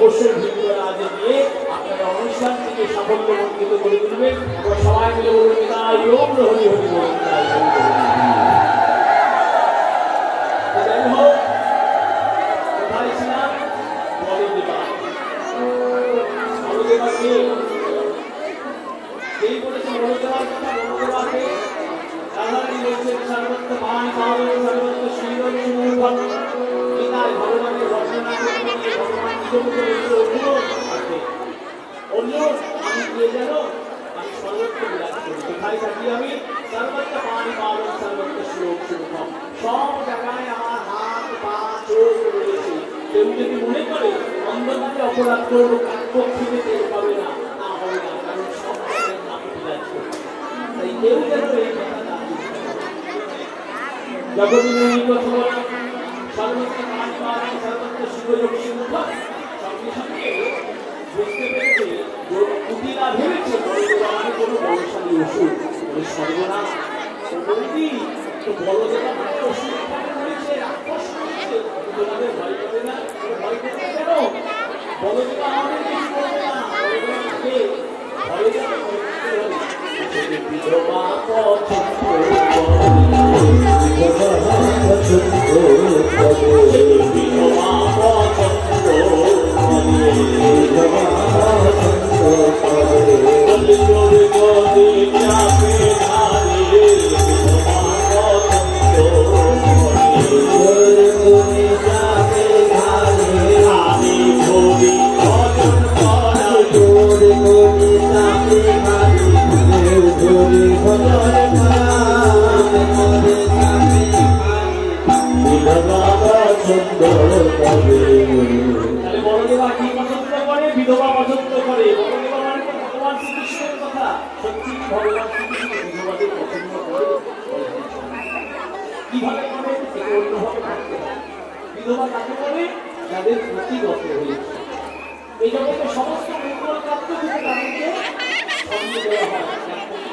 অবশ্যই ভিডিও আজ নিয়ে আপনারা অনুষ্ঠান থেকে সাফল্যমণ্ডিত করে তুলবেন এবং সবাই মিলে বলবেন তাই ওম হরি হরি বলুন তাই যাই হোক কোথায় ছিলাম বলদেবাকে এই বলেছে বলদেবার কথা বলদেবাকে রাধারানী বলছেন সর্বত্র ভাই পাবন সর্বত্র শ্রীরম সুমূল গীতায় ভগবানের বর্ণনা করে ভগবান নিজে অন্য আমি কে জানো আমি সর্বত্র বিরাজ করি কোথায় থাকি আমি সর্বত্র পানি পাবন সর্বত্র শ্লোক সুমূল সব জায়গায় আমার হাত পা চোখ রয়েছে কেউ যদি মনে করে অন্ধকারে অপরাধ করবো কাকপক্ষীতে কেউ পাবে না তা হবে না কারণ সব জায়গায় আমি বিরাজ করি তাই কেউ যেন এই কথা জগবিনয়ী কথা সর্বত্র পানি পাবন সর্বত্র শিবযোগ সুমূল সঙ্গে সঙ্গে বুঝতে পেরেছে কুটিরা ভেবেছে বড়দেবাকে কোনো বলশালী ওষুধ বলে সর্বনাশ বলবি তো বড়দেবা মানে ওষুধ রয়েছে রাক্ষস রয়েছে তোমাদের ভয় করবে না ভয় করবে কেন বড়দেবা আমাদের কিছু করবে না বড়দেবাকে ভয় যাবে বিধবা পছন্দ বিধবা পছন্দ করে বড়দেবা মানে ভগবান শ্রীকৃষ্ণের কথা সত্যি ভগবান শ্রীকৃষ্ণ বিধবাদের পছন্দ করে কিভাবে করে এটা অন্যভাবে ভাবতে হয় বিধবা কাকে বলে যাদের প্রতিগত হয়েছে এই জগতে সমস্ত মঙ্গল কার্য থেকে তাদেরকে সঙ্গে দেওয়া হয়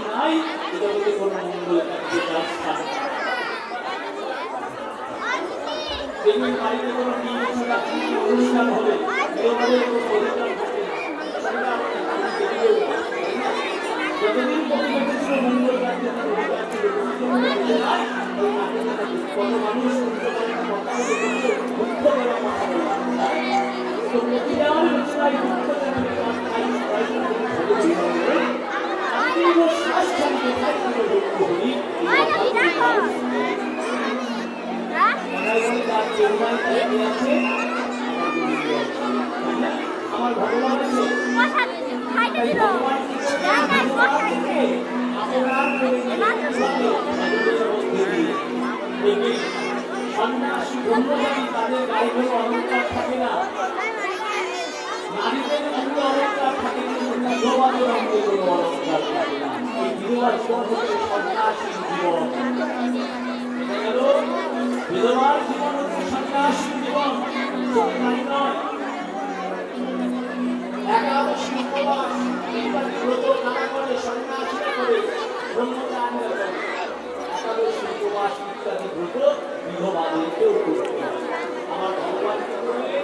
নাই এই জগতে কোনো মঙ্গল কার্যে তার স্থান যেমন বাড়িতে কোনো অনুষ্ঠান হবে বিধবাদের কোনো অধিকার থাকে না যতদিন প্রতিগত ছিল মঙ্গল কার্যে তার অধিকার ছিল কত মানুষ দুঃখ দেওয়া কথা তো প্রতি দেওয়ার রচনায় দুঃখ আমার ভগবান আছে সন্ন্যাসী ব্রহ্মচারী তাদের গায়ে কোনো অলঙ্কার থাকে না নারীদের অঙ্গে অলঙ্কার থাকে কিন্তু বিধবাদের অঙ্গে কোনো অলঙ্কার থাকে না এই বিধবা জীবন হচ্ছে সন্ন্যাসী জীবন গেল বিধবার জীবন হচ্ছে সন্ন্যাসী জীবন তাই নয় একাদশী উপবাস ইত্যাদি ব্রত কারা করে সন্ন্যাসীরা করে ব্রহ্মচারীরা করে একাদশী উপবাস ইত্যাদি ব্রত বিধবাদেরকেও করতে হয় আমার ভগবান কি করলে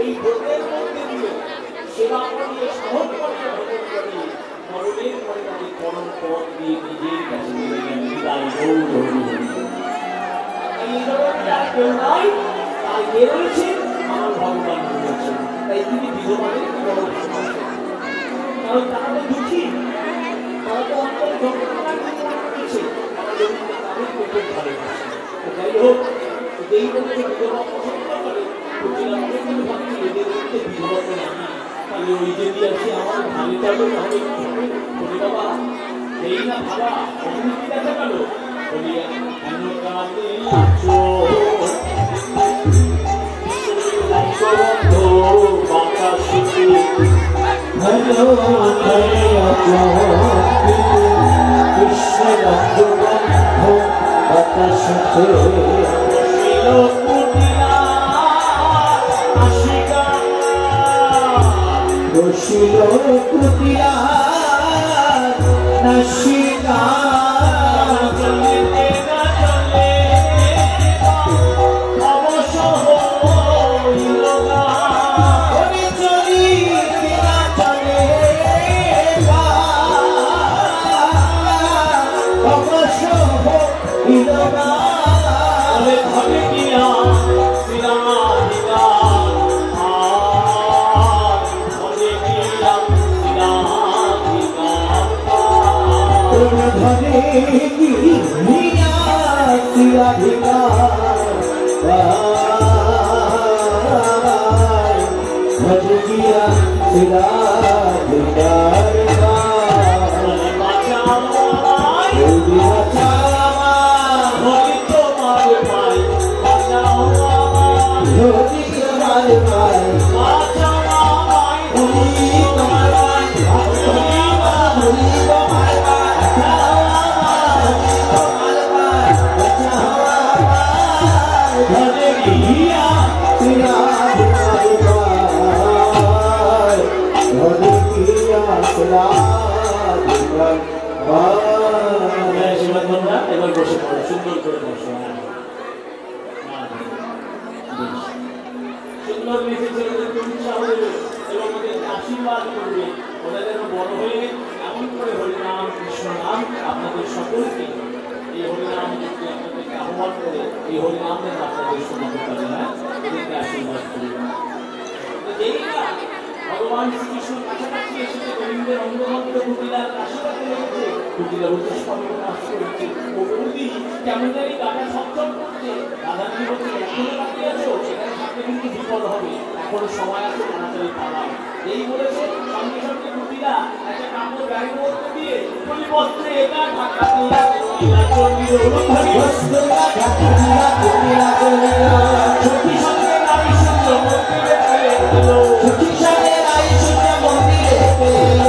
এই ব্রতের মধ্যে দিয়ে সেবা করিয়ে সাধন করিয়ে ভজন করিয়ে মরণের পরে তাদের পরম পদ দিয়ে নিজের কাছে নিয়ে গেলেন তাই এই জগতে আর কেউ নাই তাই কে রয়েছে আমার ভগবান রয়েছে তাই তিনি বিধবাদেরকে বড় ভালোবাসেন কারণ তারা তো দুঃখী তারা তো অন্তর যন্ত্রণার রয়েছে তারা যদি তাদেরকে খুব ভালোবাসে যাই হোক যেই বলে বিধবা পছন্দ করে এদেরকে বিধবা করে আনি তাহলে ওই যদি আছে আমার ভালো যাবে তাহলে কি হবে বলি বাবা এই না ভাবা অনুমতি দেখা গেল বলি কেন কাঁদে আছো বাতাসে ভালো করে আছো কৃষ্ণ বন্ধ বাতাসে বসিল কুটিয়া নাসিকা অবশ্য হইল চলি এবার বসে পড়ো, সুন্দর করে বসো। সুন্দর নিচে ছেলেদেরকে উৎসাহ দেবে এবং ওদের আশীর্বাদ করবে। ওরা যেন বড় হয়ে এমন করে হরিনাম কৃষ্ণ নাম আপনাদের সকলকে এই হরিনাম আপনাদেরকে আহ্বান করে এই হরিনামের আপনাদের শোনাতে পারে না, এদেরকে আশীর্বাদ করবে। এই না ভগবান শ্রীকৃষ্ণের কাছাকাছি এসেছে, গোবিন্দের অঙ্গভঙ্গ কুটিলার কাছাকাছি রয়েছে। কুটিলা বলছে সর্ব নাশ করেছে, ও বৌদি কেমন জানি গাটা সচ্ছল করছে। রাধাজি বলছে এখনো বাকি আছো, এখানে থাকলে কিন্তু বিপদ হবে, এখনো সময় আছে, তাড়াতাড়ি পালাও। এই বলেছে সঙ্গে সঙ্গে কুটিলা একটা কাপড় গাড়ির মধ্যে দিয়ে পরিবস্ত্রে একা ঢাকা দিয়া কুটিলা চলিল অনুধারী বস্ত্রটা ঢাকা দিয়া কুটিলা চলিল। সখী সঙ্গে নারী সূর্য মন্দিরে পেয়ে গেল, সখী সঙ্গে নারী সূর্য মন্দিরে পেয়ে গেল,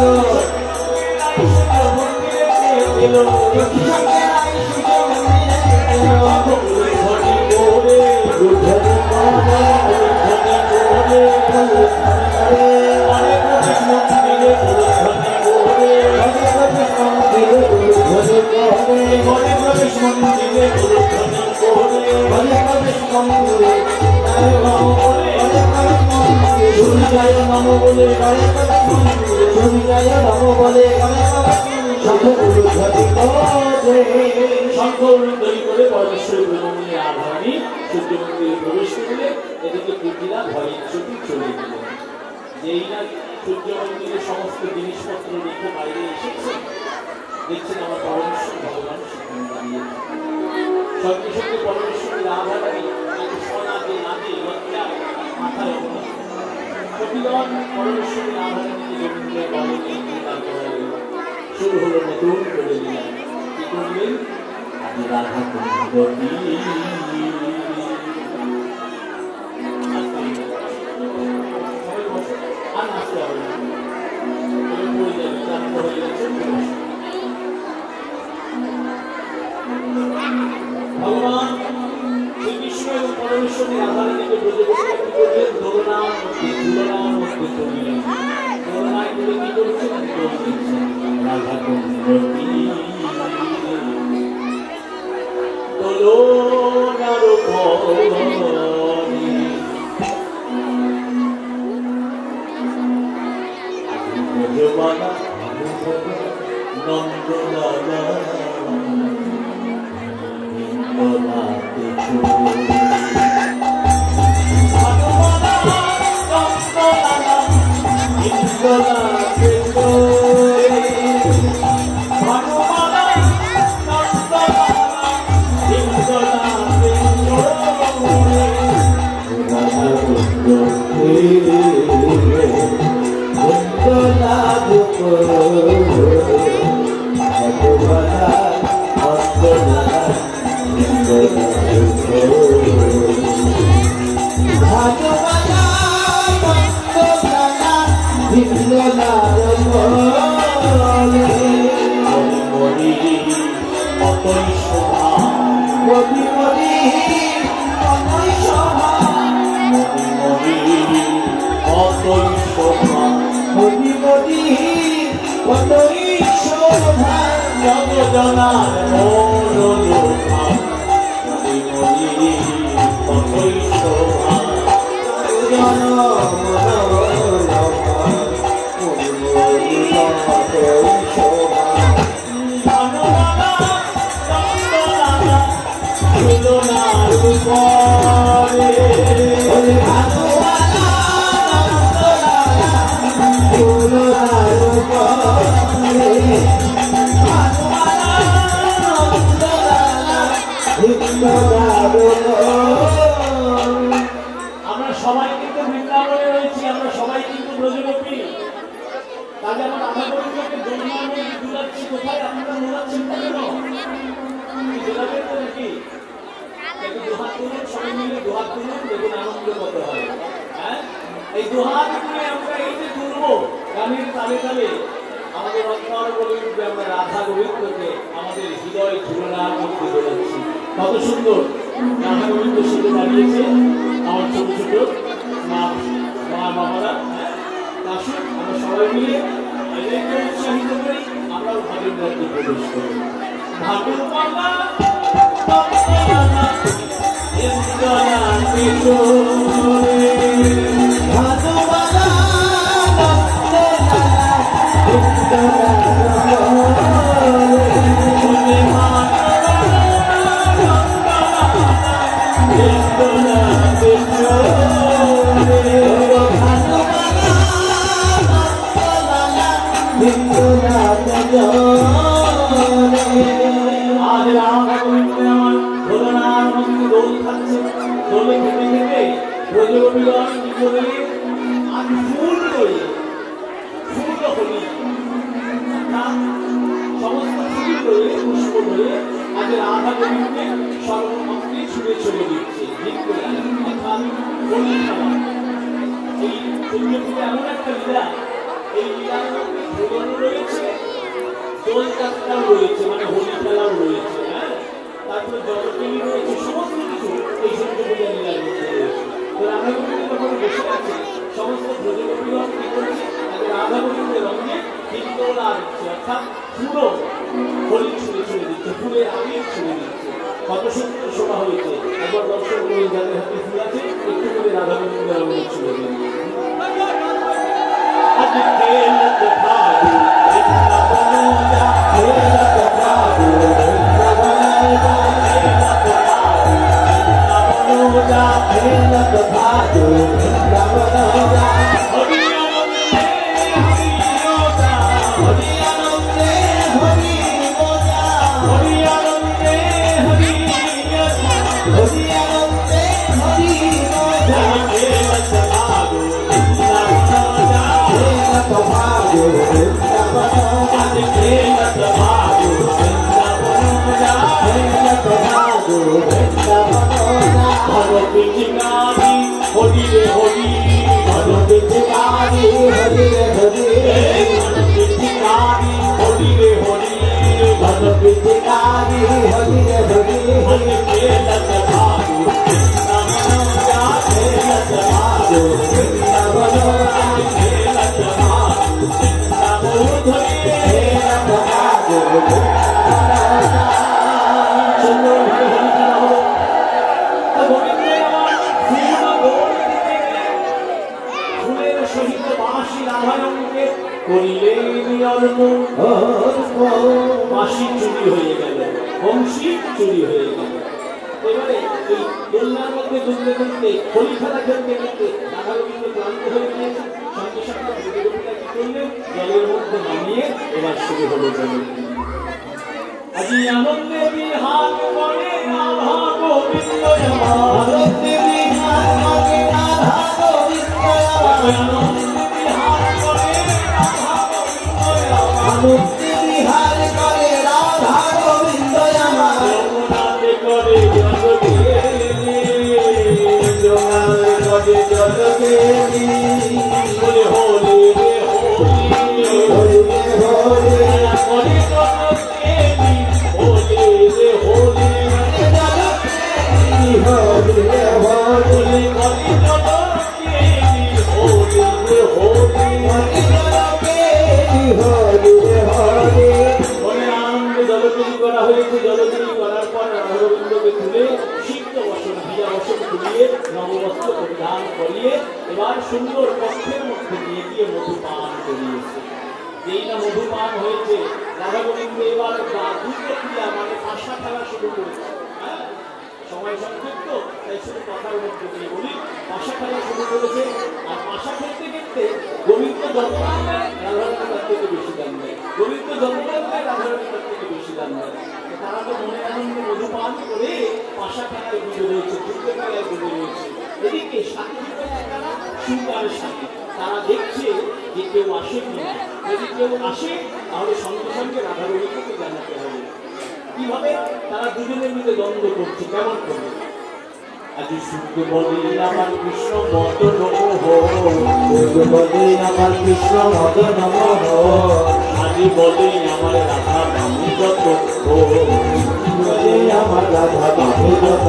নারী সূর্য মন্দিরে পেয়ে গেল, সখী সঙ্গে নারী সূর্য মন্দিরে পেয়ে গেল। ধনী করে ধনী করে ধনী করে হরে কৃষ্ণ মন্দিরে ধনী করে হরে কৃষ্ণ মন্দিরে ধনী করে হরে কৃষ্ণ মন্দিরে ধনী করে হরে কৃষ্ণ মন্দিরে জয় নম বলে জয় নম বলে শঙ্করী করে পরমেশ্বরী ব্রহ্মণী আধারণী সূর্য মন্দিরে প্রবেশ করলে এদিকে কুটিলা ভয়ে ছুটি চলে গেল। যেই না সূর্য মন্দিরের সমস্ত জিনিসপত্র রেখে বাইরে এসেছে, দেখছেন আমার পরমেশ্বর ভগবান সেখানে দাঁড়িয়ে। সঙ্গে সঙ্গে পরমেশ্বরী আধারণী সোনাতে নাচে লজ্জায় মাথায় অবনা প্রতিগণ পরমেশ্বরী আধারণীকে গোবিন্দের বলে শুরু হলো নতুন করে নিলাম। কি করলেন? আদি রাধা কুণ্ডলী আর নাচতে হবে না, পড়ে যাবে, ক্লান্ত হয়ে গেছে। ভগবান শ্রীকৃষ্ণ এবং পরমেশ্বরী আধারণীকে ব্রজে বসে কি করলেন? দোলনার মধ্যে তুলনার মধ্যে চলিলেন। দোলনায় করে কি করছেন? দোল দিচ্ছেন। রাধা কুণ্ডলী দোলনার পরে ব্রজবালা নন্দলালা ইন্দ্রনাথে চলে ভানুমালা নন্দলালা ইন্দ্রনাথে চলে ভানুমালা নন্দলালা ইন্দ্রনাথে চলে রাধা কুণ্ডলী আমরা সবাই কিন্তু বৃন্দাবনে রয়েছি, আমরা সবাই কিন্তু ব্রজগোপী। কাজে আমার রাধা গোবিন্দকে জন্মানো দুলাচ্ছি কোথায়, আপনারা নোলাচ্ছেন না কেন? দোলাবেন তো নাকি? দুহাত তুলুন, সবাই মিলে দুহাত তুলুন, দেখুন আনন্দ কত হয়। হ্যাঁ, এই দুহাত তুলে আমরা এই যে তুলবো গানের তালে তালে আমাদের অন্তর বলে উঠবে আমরা রাধা গোবিন্দকে আমাদের হৃদয় ঝুলনার মধ্যে দোলাচ্ছি। কত সুন্দর রাধা গোবিন্দ সেজে দাঁড়িয়েছে আমার ছোট ছোট মা বাবারা। আসুন আমরা সবাই মিলে এদেরকে উৎসাহিত করি, আমরাও ভাবের মধ্যে প্রবেশ করি। ভাগুর পাল্লা এমন একটা লীলা, এই লীলার মধ্যে ভোগানো রয়েছে, দোল যাত্রাও রয়েছে, মানে হোলি খেলাও রয়েছে। হ্যাঁ, তারপরে জগতেই রয়েছে, সমস্ত কিছু এই সূর্যপূজা লীলার মধ্যে রয়েছে। তো রাধা গোবিন্দ যখন বসে আছে, সমস্ত ব্রজগোপীগণ কি করেছে, তাদের রাধা গোবিন্দের রঙে হিন্দোলা দিচ্ছে, অর্থাৎ পুরো হোলি ছুঁড়ে ছুঁড়ে দিচ্ছে, ফুলের আবির ছুঁড়ে দিচ্ছে। কত সুন্দর শোভা হয়েছে। একবার দর্শন করে যাদের হাতে ফুল আছে একটু করে রাধা গোবিন্দের রঙে ছুঁড়ে দিন। মাসি চুরি হয়ে গেল, বংশী চুরি হয়ে গেল। এবারে এই দোলনার মধ্যে দুলতে দুলতে হোলি খেলা খেলতে খেলতে রাধা গোবিন্দ ক্লান্ত হয়ে গিয়েছে। সঙ্গে সঙ্গে ব্রজগোপীরা কি করলেন, জলের মধ্যে নামিয়ে এবার শুরু হলো জলের। আজি আনন্দে বিহার করে রাধা গোবিন্দ, আনন্দে বিহার করে রাধা গোবিন্দ, আনন্দে বিহার করে রাধা গোবিন্দ, আনন্দে বিহার করে রাধা গোবিন্দ, আমার যমুনাতে করে জলকে, যমুনাতে করে জলকে, বলে হোলি রে হোলি, হোলি রে হোলি, করে জলকে, হোলি রে হোলি, জলকে, হোলি রে হোলি, করে জলকে, হোলি রে হোলি, হোলি রে হোলি। মনে আনন্দে জলচুরি করা হয়েছে। জলচুরি করার পর রাধা গোবিন্দকে তুলে সিদ্ধ বসন, ভিজা বসন তুলিয়ে নববস্ত্র পরিধান করিয়ে এবার সুন্দর কক্ষের মধ্যে নিয়ে গিয়ে মধুপান করিয়েছে। যেই না মধুপান হয়েছে, রাধা গোবিন্দ এবার দুটো ক্রিয়া মানে পাশা খেলা শুরু করেছে। হ্যাঁ, সময় সংক্ষিপ্ত, তাই শুধু কথার মধ্যে দিয়ে বলি, পাশা খেলা শুরু করেছে। আর পাশা খেলতে খেলতে গোবিন্দ যত দান দেয় রাধারানী তার থেকে বেশি দান দেয়, গোবিন্দ যত দান দেয় রাধারানী তার থেকে বেশি দান দেয়। তারা তো মনে আনন্দে মধুপান করে পাশা খেলায় ডুবে রয়েছে, যুদ্ধ খেলায় ডুবে রয়েছে। এদিকে সাথী তারা সুন্দর সাথী, তারা দেখছে যে কেউ আসে কিনা। যদি কেউ আসে তাহলে সঙ্গে সঙ্গে রাধারণীকে জানাতে হবে। কিভাবে? তারা দুজনের মধ্যে দ্বন্দ্ব করছে, কেমন করে? আজি শুনতে বলে আমার কৃষ্ণ মদ নমঃ, শুনতে বলে আমার কৃষ্ণ মদ নমঃ, আজি বলে আমার রাধা বামু যত, বলে আমার রাধা বামু যত,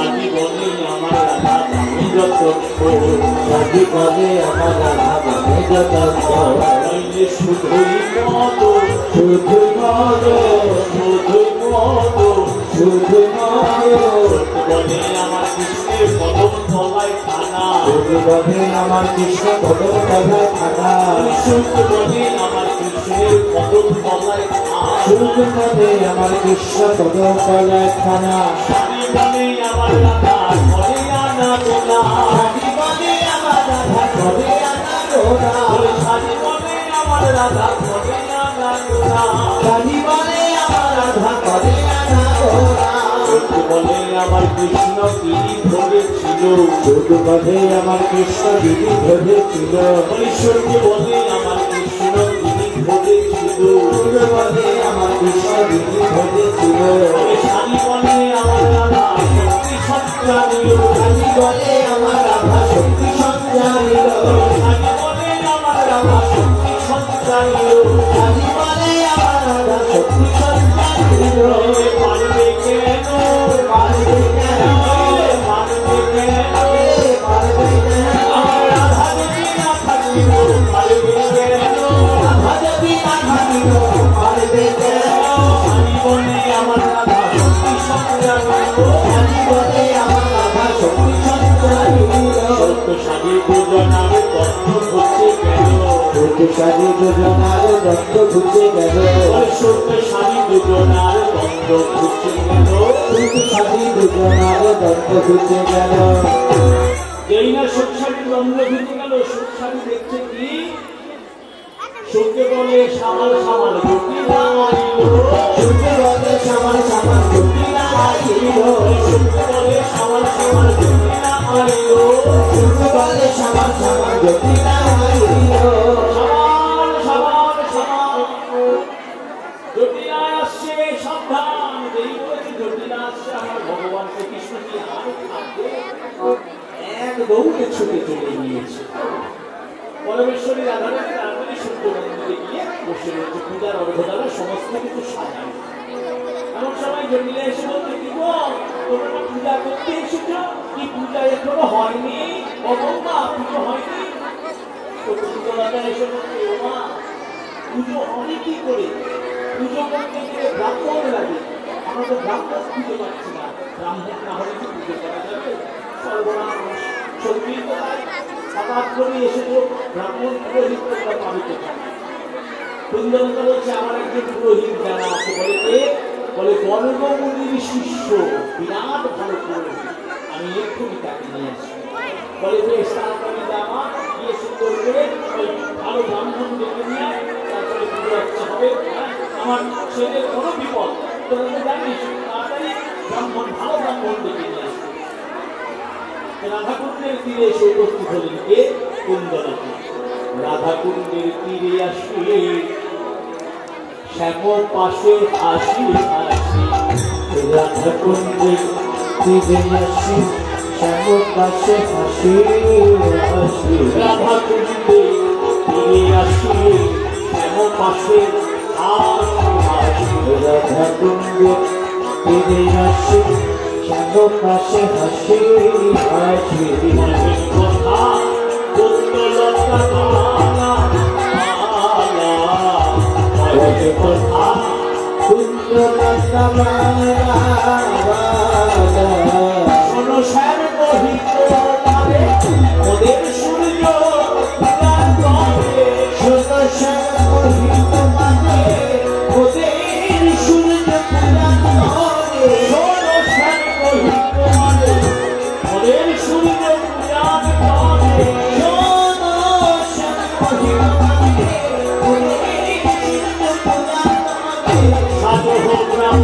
আজি বলে আমার রাধা বামু যত, আজি বলে আমার রাধা বামু যত, শুধুই মদ, শুধুই মদ, শুধুই মদ, শুধুই মদ, বলে আমার কৃষ্ণের কদম তলায় খানা, বলে আমার কৃষ্ণ কদম তলায় খানা, শুধু বলে আমার কৃষ্ণের কদম তলায় খানা, শুধু বলে আমার কৃষ্ণ কদম তলায় খানা, বলে আমার রাধা ঘরে আনা গোলা, বলে আমার রাধা ঘরে আনা গোলা, বলে আমার রাধা ঘরে আনা গোলা, বলে আমার রাধা ঘরে আনা গোলা, বলে আমার কৃষ্ণ গিরি ধরেছিল, বলে আমার কৃষ্ণ গিরি ধরেছিল, ঈশ্বরকে বলে আমার কৃষ্ণ গিরি ধরেছিল, বলে আমার কৃষ্ণ গিরি ধরেছিল, শাড়ি বলে আমার রাধা শক্তি সঞ্চারিল, শাড়ি বলে আমার রাধা শক্তি সঞ্চারিল, শাড়ি বলে আমার রাধা শক্তি সঞ্চারিল, শাড়ি বলে আমার রাধা শক্তি সঞ্চারিল, পারবে কেন, পারবে কেন, পারবে কেন, পারবে কেন, আমার রাধা দেবী না থাকিব, পারবে কেন, রাধা দেবী না থাকিব, পারবে কেন, শাড়ি বলে আমার রাধা শক্তি সঞ্চারিল, শাড়ি বলে আমার রাধা শক্তি সঞ্চারিল, সত্য শাড়ি যোজনার তত্ত্ব ঘুরছে গেল, সত্য শাড়ি যোজনার তত্ত্ব ঘুরছে গেল, সত্য শাড়ি যোজনার তত্ত্ব ঘুরছে গেল, সত্য শাড়ি যোজনার তত্ত্ব ঘুরছে গেল। যেই না সত্য শাড়ির দ্বন্দ্ব ঘুরছে গেল, সত্য শাড়ি দেখছে কি? সত্যে বলে সামাল সামাল জটিলা আইল, সত্যে বলে সামাল সামাল জটিলা আইল, সত্যে বলে সামাল সামাল জটিলা আইল, সত্যে বলে সামাল সামাল জটিলা আইল, সামাল সামাল সামাল জটিলা আসছে, সাবধান। যেই বলেছে জটিলা আসছে, আমার ভগবান শ্রীকৃষ্ণ কি আর থাকবে? এক দৌড়ে ছুটে চলে গিয়েছে। পরমেশ্বরী রাধারানী তাড়াতাড়ি সূর্য মন্দিরে গিয়ে বসে রয়েছে, পূজার অর্ঘ্যদ্বারা সমস্ত কিছু সাজানো। এমন সময় জটিলা এসে বলতে, কি গো, তোমরা পূজা করতে এসেছ? কি পূজা এখনো হয়নি? অবমা পুজো হয়নি? তো পুজোদাতা এসে বলতে, ওমা পুজো হয় কি করে? পুজো করতে গেলে ব্রাহ্মণ লাগে, আমরা তো ব্রাহ্মণ পুজো পাচ্ছি না, ব্রাহ্মণ না হলে কি পুজো করা যাবে? সর্বনাশ, সত্যি তো তাই। হঠাৎ করে এসেছো, ব্রাহ্মণ পুরোহিত তোমরা পাবে কোথায়? কুন্দলতা বলছে, আমার একজন পুরোহিত জানা আছে। বলে কে? বলে গর্গমুনির শিষ্য, বিরাট ভালো পুরোহিত, আমি এক্ষুনি তাকে নিয়ে আসি। বলে বেশ, তাড়াতাড়ি যাওয়া গিয়ে সুন্দর করে ওই ভালো ব্রাহ্মণ ডেকে নিয়ে তারপরে পুজো আচ্ছা হবে। আমার ছেলের কোনো বিপদ তোরা তো জানিস, তাড়াতাড়ি ব্রাহ্মণ ভালো ব্রাহ্মণ ডেকে নিয়ে আসবে। রাধাকুণ্ডের তীরে এসে উপস্থিত হলেন কে? কুন্দলতা। রাধাকুণ্ডের তীরে আসলে শ্যাম পাশে হাসি হাসি, রাধাকুণ্ডের তীরে আসি শ্যাম পাশে হাসি হাসি, রাধাকুণ্ডের তীরে আসি শ্যাম পাশে হাসি হাসি, রাধাকুণ্ডের তীরে আসি শ্যাম পাশে হাসি হাসি, কথা কুন্দলতা মালা মালা, কথা কুন্দলতা মালা মালা, শোনো শ্যাম মোহিত নামে ওদের সূর্য পূজার করে, শোনো শ্যাম মোহিত নামে ওদের সূর্য পূজার করে, শোনো শ্যাম মোহিত নামে ওদের সূর্য পূজার করে, শোনো শ্যাম মোহিত নামে ওদের সূর্য পূজার করে, সাধু ব্রাহ্মণ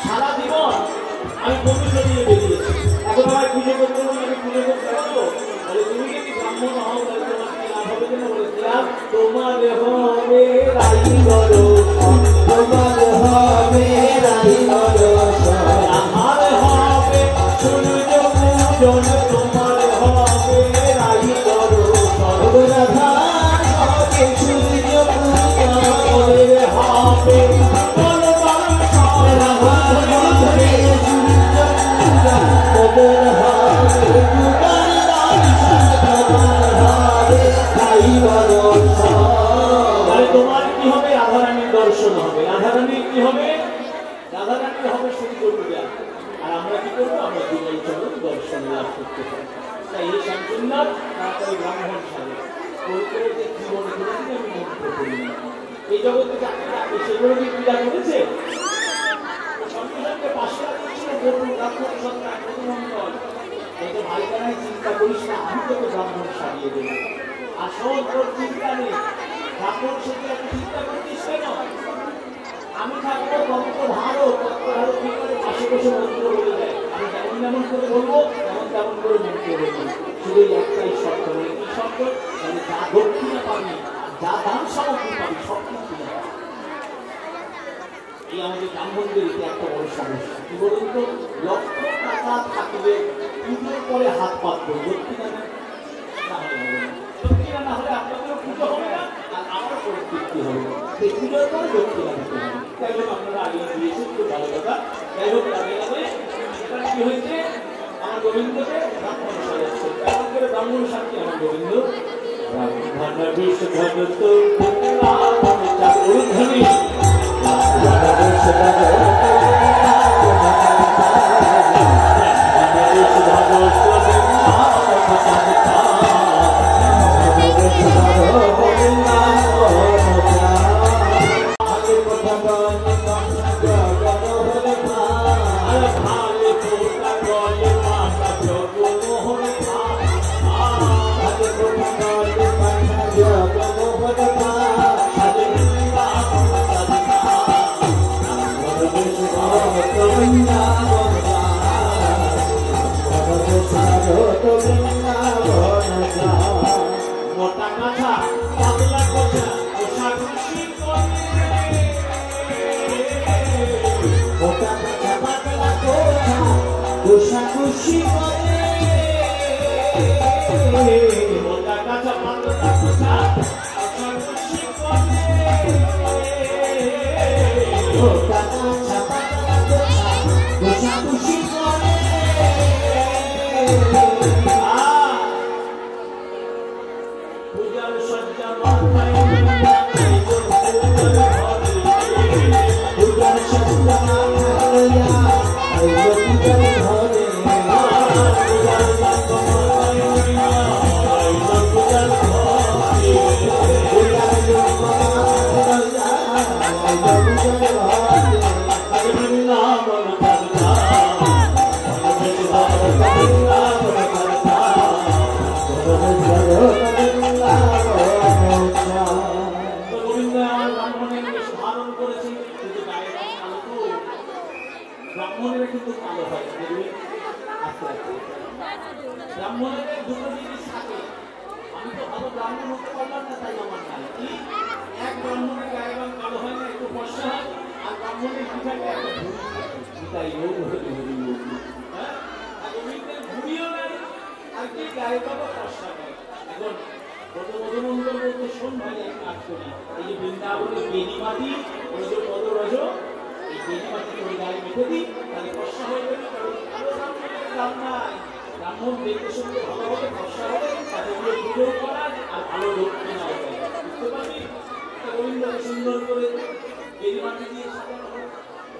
সারা জীবন আমি বন্ধু নিয়ে বেরিয়েছি, এখন আমার পুজো করতে হবে, আমি পুজো করতে পারবো? বলে তুমি যদি ব্রাহ্মণ হও তাহলে তোমার কি লাভ হবে কেন? বলে লাভ তোমার হবে রাই বলো, তোমার হবে রাই বলো, আমার হবে সূর্য পূজন, তোমার হবে রাই বলো, সর্বরাধা হবে সূর্য পূজন, হবে তোমার কি হবে? রাধারানীর দর্শন হবে। রাধারানীর কি হবে? রাধারানীর হবে সূর্য পূজা। আর আমরা কি করবো? আমরা দিবাই চরণ দর্শন লাভ করতে পারি। তাই এই শান্তনাথ তাড়াতাড়ি ব্রাহ্মণ সাজে করতে যে জীবন করেছি আমি মন্ত্র করি না, এই জগতে যাকে ডাকে সেগুলো কি পূজা করেছে? সঙ্গে সঙ্গে পাশে ছিল বলুন ব্রাহ্মণ সন্তান মধুমন্ডল, এই যে ভাইকারাই চিন্তা করিস না, আমি তোকে ব্রাহ্মণ সাজিয়ে দেব। আর শোন, তোর চিন্তা নেই, ব্রাহ্মণ সাথে আপনি চিন্তা করছিস কেন? আমি থাকবো কত ভালো কি করে পাশে বসে মন্ত্র বলে দেয়, আমি যেমন যেমন করে বলবো তেমন তেমন করে মন্ত্র বলবো। শুধু একটাই শর্ত, মানে কি শর্ত? মানে যা দক্ষিণা পাবি, যা দান সামগ্রী পাবি সব কিছু না। এই আমাদের ব্রাহ্মণদের এটা একটা বড় সমস্যা। কি বলুন তো, লক্ষ টাকা থাকলে পুজোর পরে হাত পাতবো, দক্ষিণা না হলে হবে না। দক্ষিণা না হলে আপনাদেরও পুজো হবে না, আর আমারও পরিতৃপ্তি হবে না। এই পুজোর পরে দক্ষিণা দিতে হবে। যাই হোক, আপনারা আগে দিয়েছেন, খুব ভালো কথা। যাই হোক, আগে এবার কি হয়েছে, আমার গোবিন্দকে ব্রাহ্মণ সাজাচ্ছে। কেমন করে ব্রাহ্মণ সাজছে আমার গোবিন্দ? ব্রাহ্মণ বিষ্ণু মোটা কাঁথা পাতলা কথা কোষাকুষি করে, মোটা কাঁথা পাতলা কথা কোষাকুষি করে, মোটা কাঁথা পাতলা কথা কোষাকুষি করে, মোটা কাঁথা পাতলা কথা কোষাকুষি করে। পূজার সজ্জা মাথায় পূজার সজ্জা মাথায় ব্রাহ্মণের কিন্তু কালো হয়, ব্রাহ্মণের দুটো জিনিস থাকে। আমি তো ভালো ব্রাহ্মণ হতে পারলাম না, তাই আমার নাই কি এক ব্রাহ্মণের গায়ে রং কালো হয় না, একটু ফর্সা হয়, আর ব্রাহ্মণের পিঠাকে একটা ভুড়ি থাকে, হ্যাঁ, ভুড়িও নাই, আর কি গায়ে বাবা ফর্সা হয়। এখন মধুমন্ডল বলতে শোন ভাই, আমি কাজ করি এই যে বৃন্দাবনের বেনি মাটি ওই যে পদরজ, এই বেনি মাটি ওই গায়ে মেখে দিই, তাহলে ফর্সা হয়ে যাবে। কারো ব্রাহ্মণের দাম নাই, ব্রাহ্মণ দেখতে শুনতে ভালো হবে, ফর্সা হবে, তাদের পুজো করা আর ভালো দক্ষিণা হবে। বুঝতে পারবি? গোবিন্দকে সুন্দর করে বেনি মাটি দিয়ে সাজানো হবে।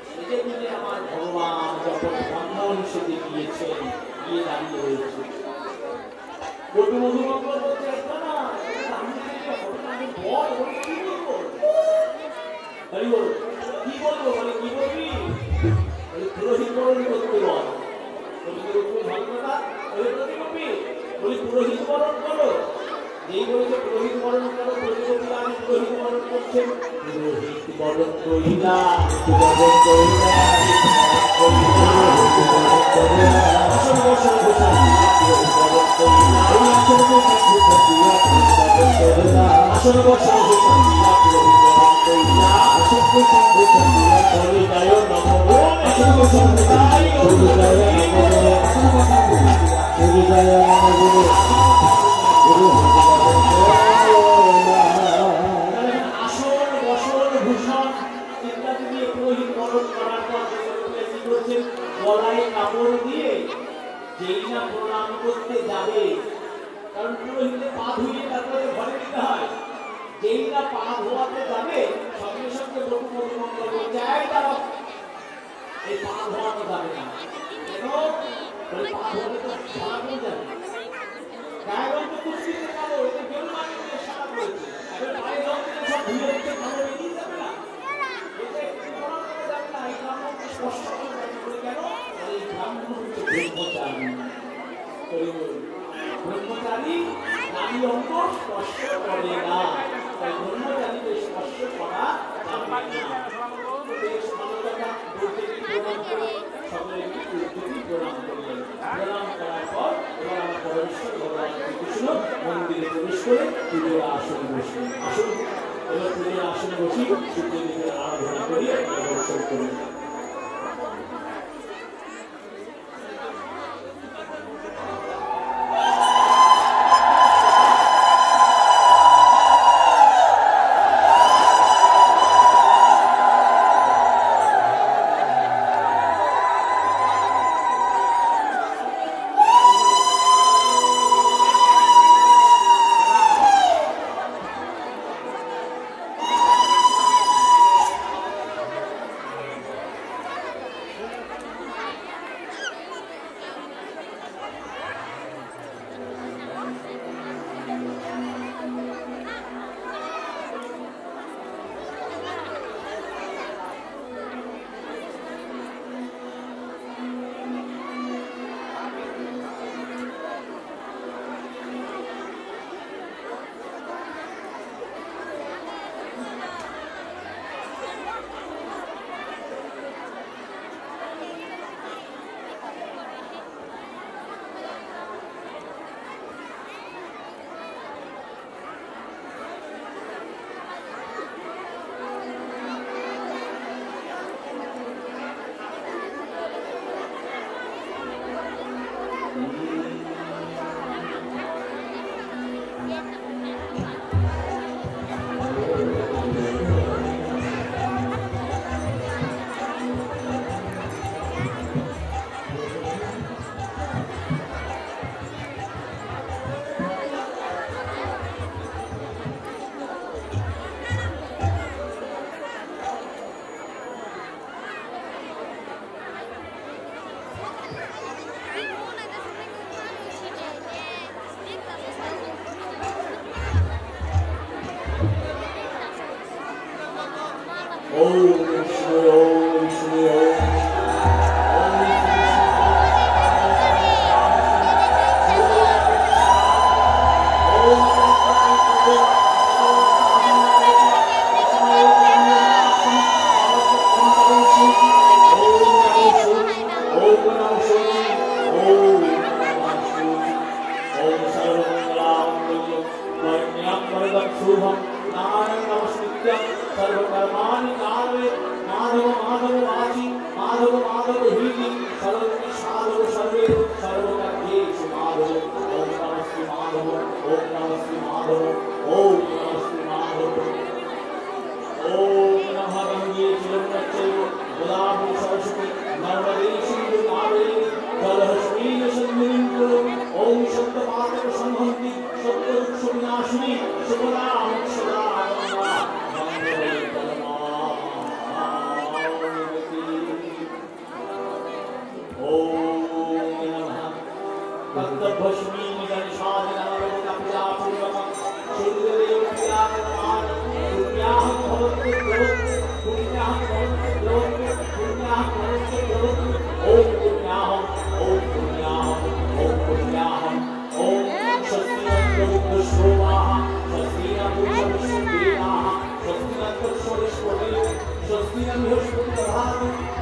সেজে মিলে আমার ভগবান যখন ব্রাহ্মণ সেজে গিয়েছেন, গিয়ে দাঁড়িয়ে রয়েছে। মধুমন্ডল বলছে একটা না, কি বলবো? কি বলবো মানে কি বলবি? পুরোহিত বরণ করতে বল, ভালো কথা। পুরোহিত বরণ করো, যেই বলেছে পুরোহিত বরণ করো, প্রতিযোগিতা আমি পুরোহিত বরণ করছেন, পুরোহিত বরণ করিলা, বরণ করিলা, আসন বসন বসান বরণ করিলা, আসন বসন করিলা, আসন বসন বসান বরণ করিলা, আসন বসন বসান করিলায় নমঃ, আসন বসন বসান করিলায় নমঃ, আসন বসন বসান করিলায় নমঃ। আসন বসন ভূষণ ইত্যাদি দিয়ে পুরোহিত বরণ করার পর কি করছেন, গলায় কাপড় দিয়ে যেই না প্রণাম করতে যাবে, কারণ পুরোহিতে পা ধুয়ে তারপরে ঘরে দিতে হয়, যেই না পা ধোয়াতে যাবে সঙ্গে সঙ্গে বধূ মধুমঙ্গল বলছে এই দাঁড়াও, এই পা ধোয়াতে যাবে না, কেন পা ধোয়াতে তো ধরা পড়ে যাবে, গায়ে তো কুস্তিতে কালো, এতে বেল মাটি দিয়ে সাদা করেছে, এবার পায়ে রং দিয়ে সব ধুয়ে দিতে কালো বেরিয়ে যাবে না, এতে একটু প্রণাম করা যাবে না, এই ব্রাহ্মণকে স্পষ্ট করে যাবে বলে, কেন এই ব্রাহ্মণ হচ্ছে ব্রহ্মচারী, ব্রহ্মচারী নারী অঙ্গ স্পর্শ করে না, তাই ব্রহ্মচারীকে স্পর্শ করা যাবে না। বেশ ভালো কথা, বলতে কি প্রণাম করে সকলে কি প্রণাম করলেন, প্রণাম করার পর এবার আমার পরমেশ্বর ভগবান শ্রীকৃষ্ণ মন্দিরে প্রবেশ করে পুজোর আসনে বসলেন। আসুন এবার পুজোর আসনে বসি সূর্যদেবের আরাধনা করি, দর্শন করি।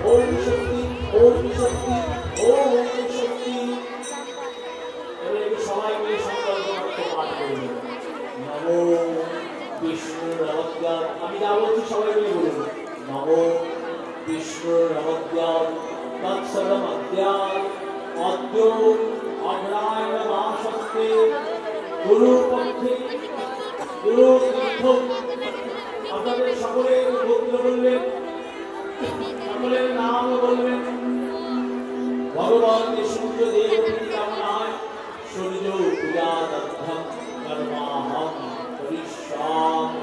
ওম শক্তি ওম শক্তি ওম শক্তি। এবারে সবাই মিলে সংকল্প করতে পাঠ করবে নমো বিষ্ণু নমঃ। আমি যা বলছি সবাই মিলে বলুন নমো বিষ্ণু নমঃ তৎসর্বমদ্যাৎ অদ্য অগ্রায়ণ মাসস্তে গুরুপক্ষে গুরুতীর্থ। আপনাদের সকলের গোত্র বলবেন, সকলের নাম বলবেন। ভগবান সূর্য দেবীর কামনায় সূর্য পূজা দগ্ধম কর্মাহম করিষ্যামি।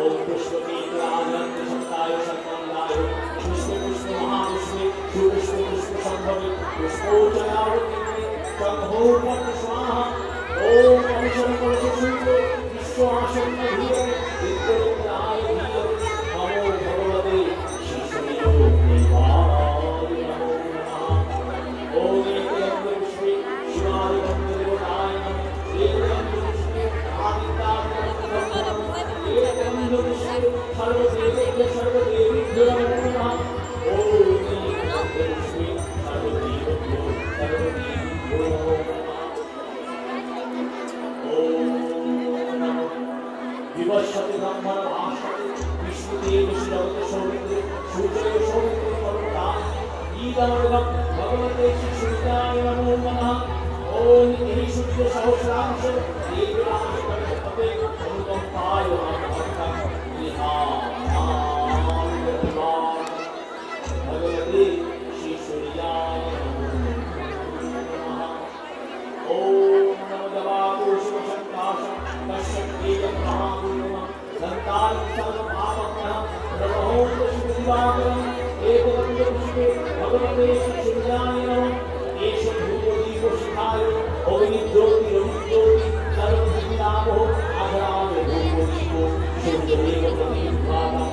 ओम पुष्पके आनंद संताय संमंगाय पुष्प पुष्प महापुष्पे पुष्प पुष्प संभवे पुष्पोचयावृते संभोपन स्वाहा। ओम अवसर कलश सूर्य विश्व आसन्न धीरे विद्युत्राय धीरे नमो भगवते श्रीशैलो देवाय नमो नमः। ओम एकं पुष्पे शिवाय देवताय नमः। एकं पुष्पे आदित्याय सर्वदेवेभ्यो सर्वदेवीभ्यो नमो नमः। ओम पुष्पे सर्वदेवेभ्यो सर्वदेवीभ्यो नमो नमः। ओम नमो विवशते ब्रह्मण भाषते विष्णुदेव जगत सौमित्रे सूर्य सौमित्रे पर्वताय ईदमर्गं भगवते श्रीसूर्याय नमो नमः। ओम इहि सूर्य सहस्रांश देवराज कल्पते अनुकंपाय भक्तं भगवते श्रीसूर्याय नमो नमः। ओम नमो देवापुरुषशङ्काशं कश्यपेयं महागुरुं दन्ताय सर्वपापज्ञः प्रभोदशिवदिवाकरम् एकदन्तपुष्पे भगवते श्रीसूर्याय नमः। एष धूपदीपशिखाय अग्निज्योतिरग्निज्योति सर्वभूतिनामो आधराय धूपदीपो सूर्यदेव प्रतिभाता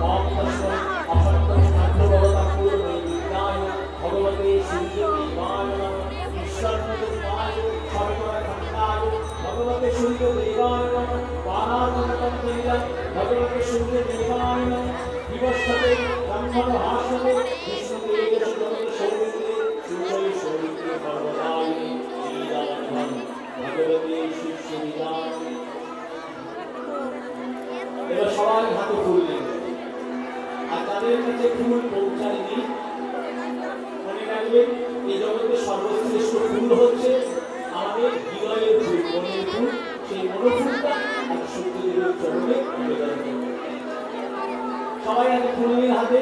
ओम तस्मै असक्तं खण्डभवतं पूर्णैर्विद्याय भगवते सूर्यदेवाय नमः। ईश्वरदेवाय सर्वखण्डाय भगवते सूर्यदेवाय नमः। पारात्मकं तेजं भगवते सूर्यदेवाय नमः। विवशते ब्रह्मण भाषते विष्णुदेव जगत सौमित्रे सूर्य सौमित्रे पर्वताय ईदानहं भगवते श्रीसूर्याय। এবার সবাই হাতে ফুল নেন আর তাদের কাছে ফুল পৌঁছায়নি মনে রাখবেন এই জগতের সর্বশ্রেষ্ঠ ফুল হচ্ছে আমাদের হৃদয়ের ফুল, মনের ফুল। সেই মনোফুলটা আর সত্যদেবের চরণে নিবেদন করবেন। সবাই হাতে ফুল নিয়ে হাতে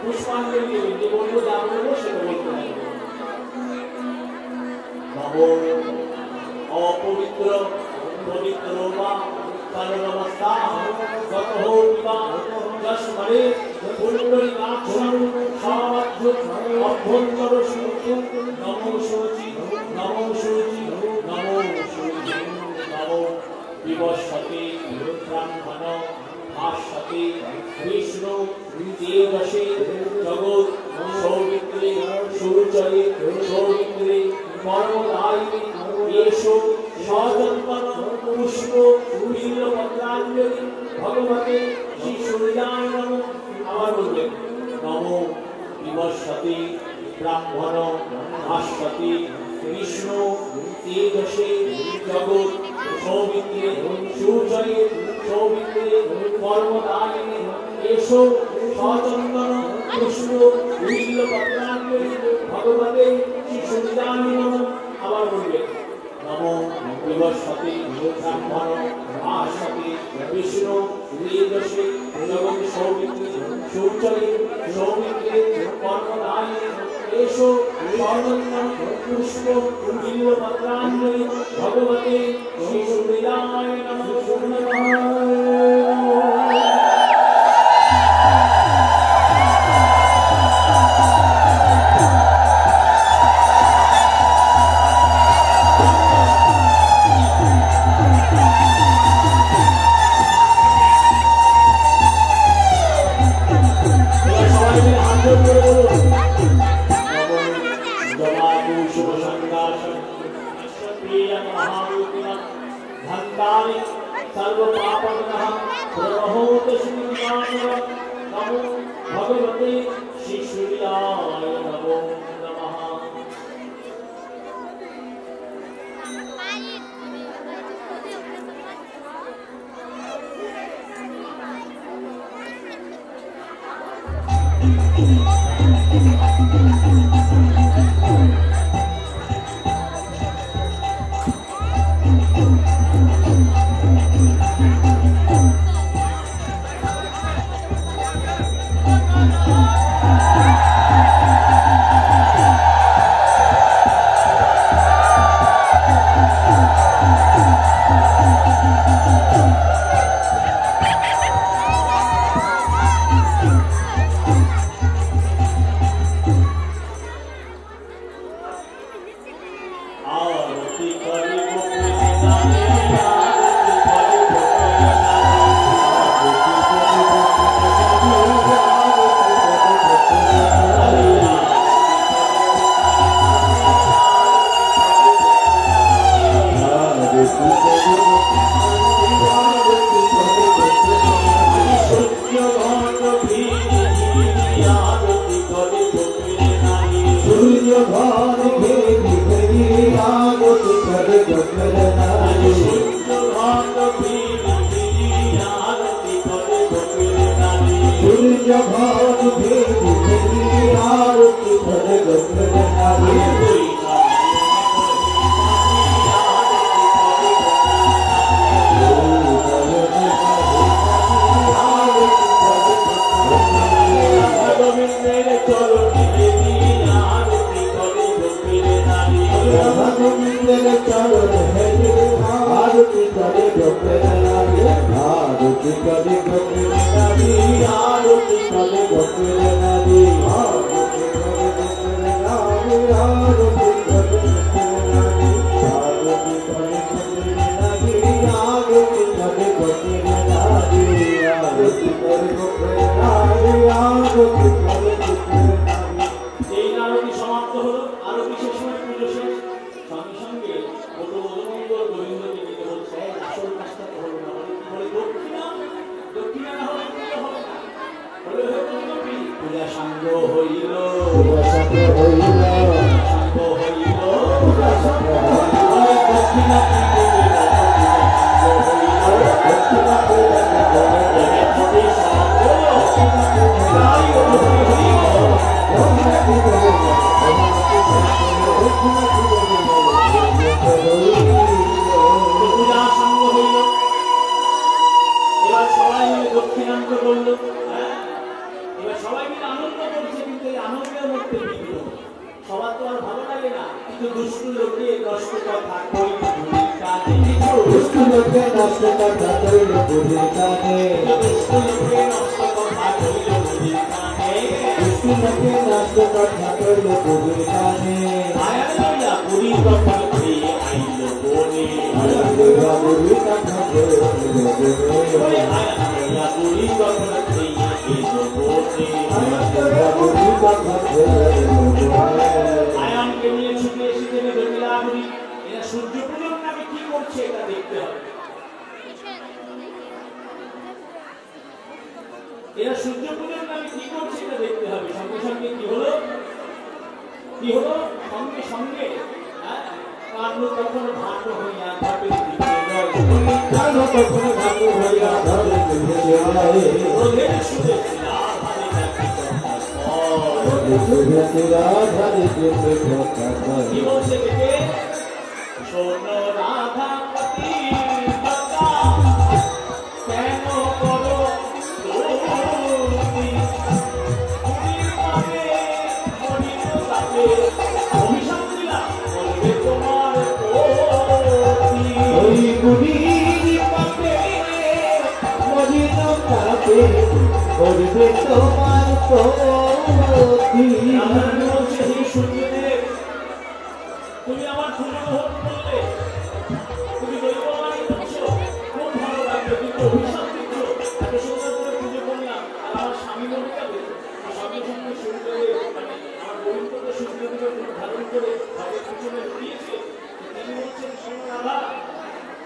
পুষ্পাঞ্জলি দেবেন। যে বলবো যা বলবো সেটা বলতে লাগবে। নমো অপবিত্র পবিত্র বা सर्ववस्थाः गतहो विवाह जस्मरे पुण्डरीकाक्षं सावध्य अभ्यन्तर शुचि नमो शुचि नमो शुचि नमो शुचि नमो विवशते ब्रह्मण भाषते विष्णु तेजसे जगत् सौमित्रे सूर्ये सौमित्रे कर्मदायिने येषु सजन्मन पुष्प बिल्व पत्राञ्जलि भगवते श्रीसूर्याय नमः। आबार बोलবেন नमो विवशते ब्रह्मण भाषते विष्णु तेजसे जगत् सौमित्रे सूर्ये सौमित्रे कर्मदायिने येषु सजन्मन पुष्प बिल्व पत्राञ्जलि भगवते श्रीसूर्याय नमः। आबार बोलবেন नमो विवशते ब्रह्मण भाषते विष्णु तेजसे जगत् सौमित्रे सूर्ये सौमित्रे कर्मदायिने येषु सजन्मन पुष्प बिल्व पत्राञ्जलि भगवते श्रीसूर्याय नमः। सर्वकार्याणि सर्वपापविनः प्रणहोतु श्रीनिवासाय नमो भगवते श्री सूर्याय नमो नमः।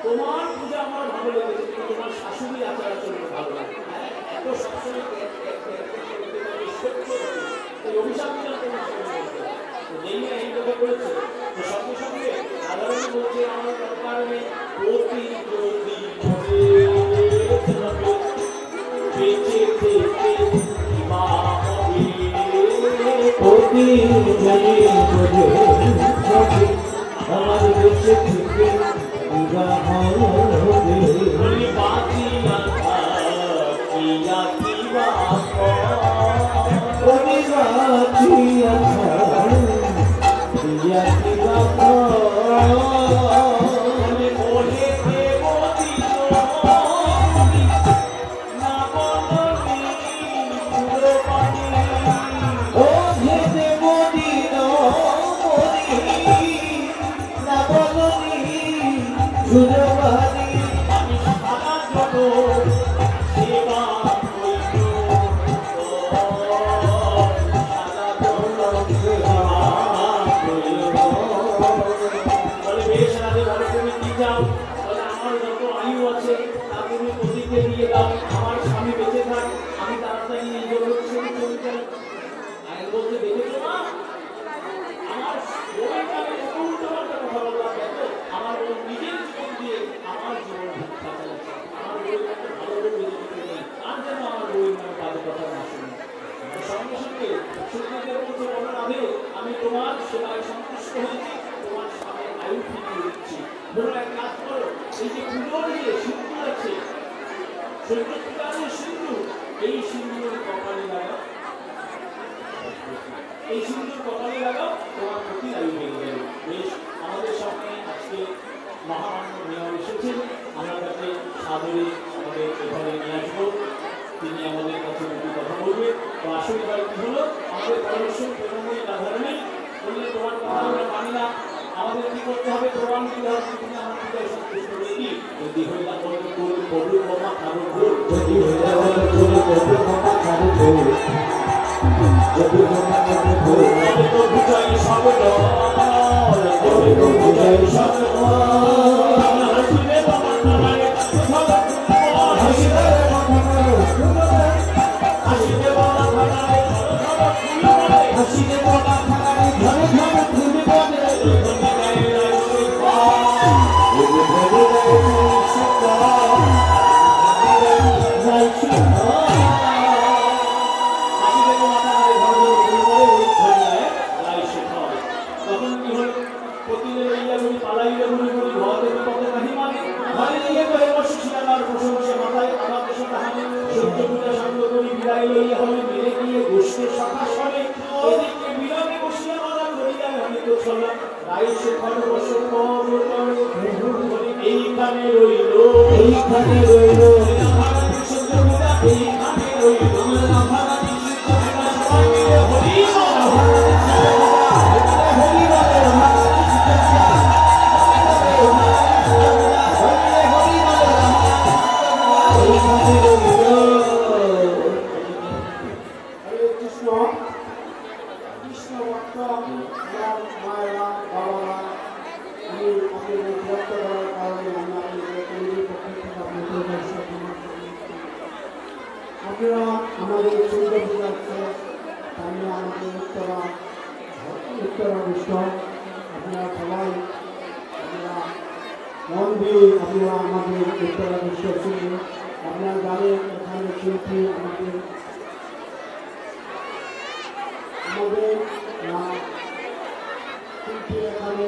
তোমার পূজা আমার ভালো লেগেছে, কিন্তু তোমার শাশুড়ি আচার আচরণ ভালো লাগে। এত সবসময় এই অভিশাপ দিলাম তোমার সঙ্গে, যেই না এই কথা করেছে, তো সঙ্গে সঙ্গে সাধারণ বলছে আমার দরকার নেই, অতি যদি বেঁচে থেকে মা হবে, অতি যদি আমার বেঁচে থেকে হবে বাঁচি কিয়া কিবা আমার স্বামী বেঁচে থাক, আমি তাড়াতাড়ি এই জগৎ ছেড়ে চলে যাই। আমি বলতে দেখেছো না আমার বউয়ের নামে কত উল্টোপাল্টা কথা বললাম, দেখো আমার বউ নিজের জীবন দিয়ে আমার জীবন ভিক্ষা চালাচ্ছে। আমার বউয়ের নামে ভালো লোক বেঁচে যেতে নেই, আর যেন আমার বউয়ের নামে বাজে কথা না শুনে। সঙ্গে সঙ্গে সুখদেব বলছে, বলো রাধে, আমি তোমার সেবায় সন্তুষ্ট হয়েছি, তোমার স্বামী আয়ু ফিরিয়ে দিচ্ছি। বলো এক কাজ করো, এই যে পুজোর যে সিন্দুর আছে, এই সিন্দুর কপালে লাগাও, এই সিন্দুর কপালে লাগাও, তোমার প্রতি আয়ু বেড়ে যাবে। বেশ, আমাদের সামনে আজকে মহামান্য মেয়র এসেছেন, আমরা তাকে সাদরে আমাদের এখানে নিয়ে আসবো, তিনি আমাদের কাছে দুটি কথা বলবেন। তো আসলে এবার কি হলো, আমাদের পরমেশ্বর প্রেমময়ী রাধারানী বললে তোমার কথা আমরা মানি না, আমাদের কি করতে হবে, প্রমাণ দিতে হবে, তুমি আমার পূজায় সন্তুষ্ট হয়েছি। যদি হয়ে যাবো প্রভুর বাবা কারো ভুল, যদি হয়ে যাবো প্রভুর বাবা কারো ভুল, যদি তো বুঝাই সর্বদা, যদি তো বুঝাই সর্বদা, হাসিলে বাবা নারায় হাসিলে হাসিলে বাবা নারায় হাসিলে বাবা নারায় ধরে ধরে ফুল বলে এইখানে রইল এইখানে রইল এইখানে রইল আমাদের সুন্দর যাচ্ছে, সামনে আমাদের উত্তরা বিষয়, আপনারা সবাই আপনারা মন দিয়ে আপনারা আমাদের উত্তরা বিষয় শুনবেন। আপনারা জানেন এখানে শিল্পী আমাদের শিল্পী এখানে